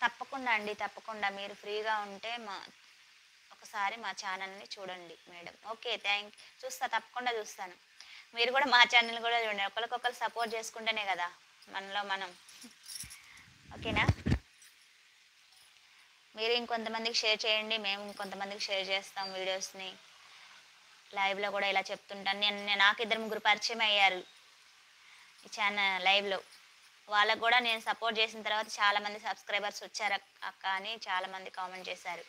తప్పకుండా అండి. తప్పకుండా. మీరు ఫ్రీగా ఉంటే ఒకసారి మా ఛానల్‌ని చూడండి మేడం. ఓకే. చూస్తా. తప్పకుండా చూస్తాను. మీరు గూడా మా ఛానల్ గూడా చూడండి. ఒకళ్ళకొకళ్ళు సపోర్ట్ చేసుకుంటేనే గదా! మనలో మనం. ఓకేనా? మీరు ఇంకొంతమందికి షేర్ చేయండి. మేము ఇంకొంతమందికి షేర్ చేస్తాం వీడియోస్‌ని. లైవ్‌లో గూడా ఇలా చెప్తుంటాను. నాకు ఇద్దరు, ముగ్గురు పరిచయం అయ్యారు. ఈ లైవ్‌లో. వాళ్ళకి గూడా నేను సపోర్ట్ చేసిన తర్వాత చాలామంది సబ్‌స్క్రైబర్స్ వచ్చారు అక్క అని చాలామంది కామెంట్ చేశారు.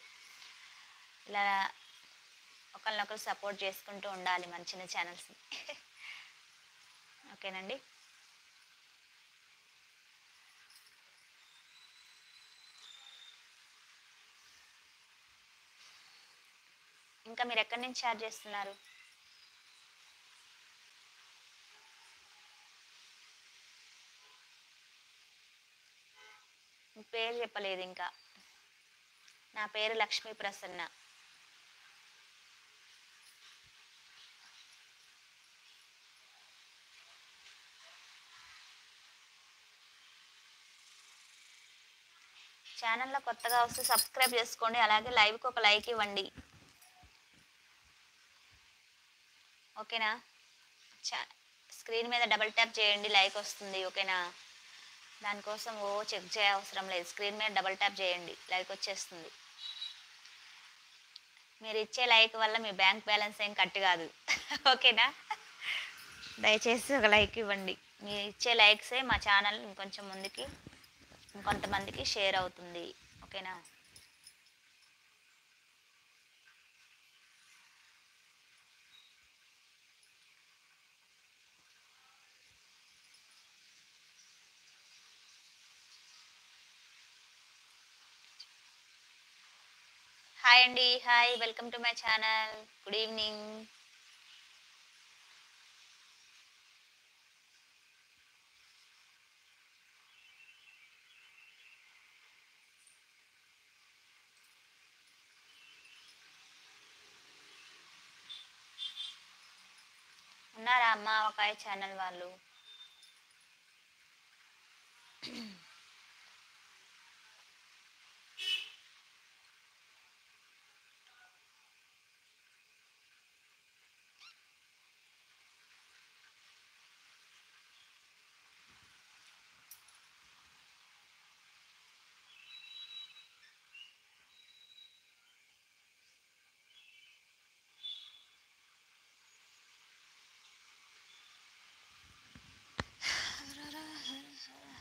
ఇలా ఒకళ్ళనొకళ్ళు సపోర్ట్ చేసుకుంటూ ఉండాలి మన చిన్న ఛానల్స్‌ని. ఓకేనండి. ఇంకా మీరెక్కడి నుంచి చాట్ చేస్తున్నారు? మీ పేరు చెప్పలేదింకా. నా పేరు లక్ష్మీ ప్రసన్న. ఛానల్‌లో కొత్తగా వస్తే సబ్స్క్రైబ్ చేసుకోండి. అలాగే లైవ్‌కి ఒక లైక్ ఇవ్వండి. ఓకేనా? చ స్క్రీన్ మీద డబుల్ ట్యాప్ చేయండి. లైక్ వస్తుంది. ఓకేనా? దానికోసం చెక్ చేయవసరం లేదు. స్క్రీన్ మీద డబుల్ ట్యాప్ చేయండి. లైక్ వచ్చేస్తుంది. మీరిచ్చే లైక్ వల్ల మీ బ్యాంక్ బ్యాలెన్స్ ఏం కట్ కాదు. ఓకేనా? దయచేసి ఒక లైక్ ఇవ్వండి. మీరు ఇచ్చే లైక్సే మా ఛానల్ ఇంకొంచెం ముందుకి ఇంకొంతమందికి షేర్ అవుతుంది. ఓకేనా? హాయ్ అండి. Hi. Welcome to my channel. Good evening. ఉన్నారా అమ్మ ఆవకాయ ఛానల్ వాళ్ళు?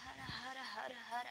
హర హర హర హర.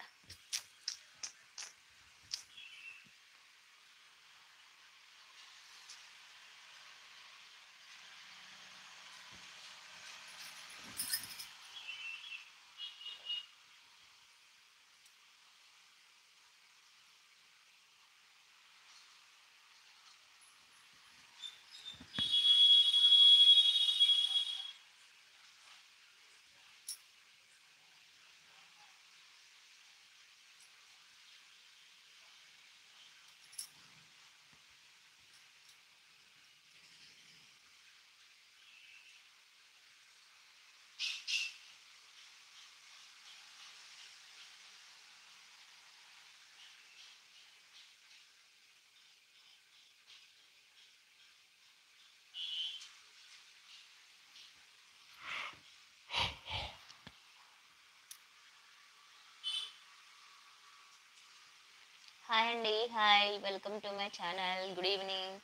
హాయ్ అండి. Hi. Welcome to my channel. Good evening.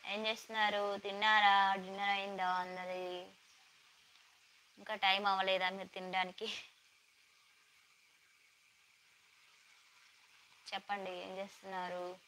ఏం చేస్తున్నారు? తిన్నారా? డిన్నర్ అయిందా అందరి? ఇంకా టైం అవ్వలేదా మీరు తినడానికి? చెప్పండి ఏం చేస్తున్నారు?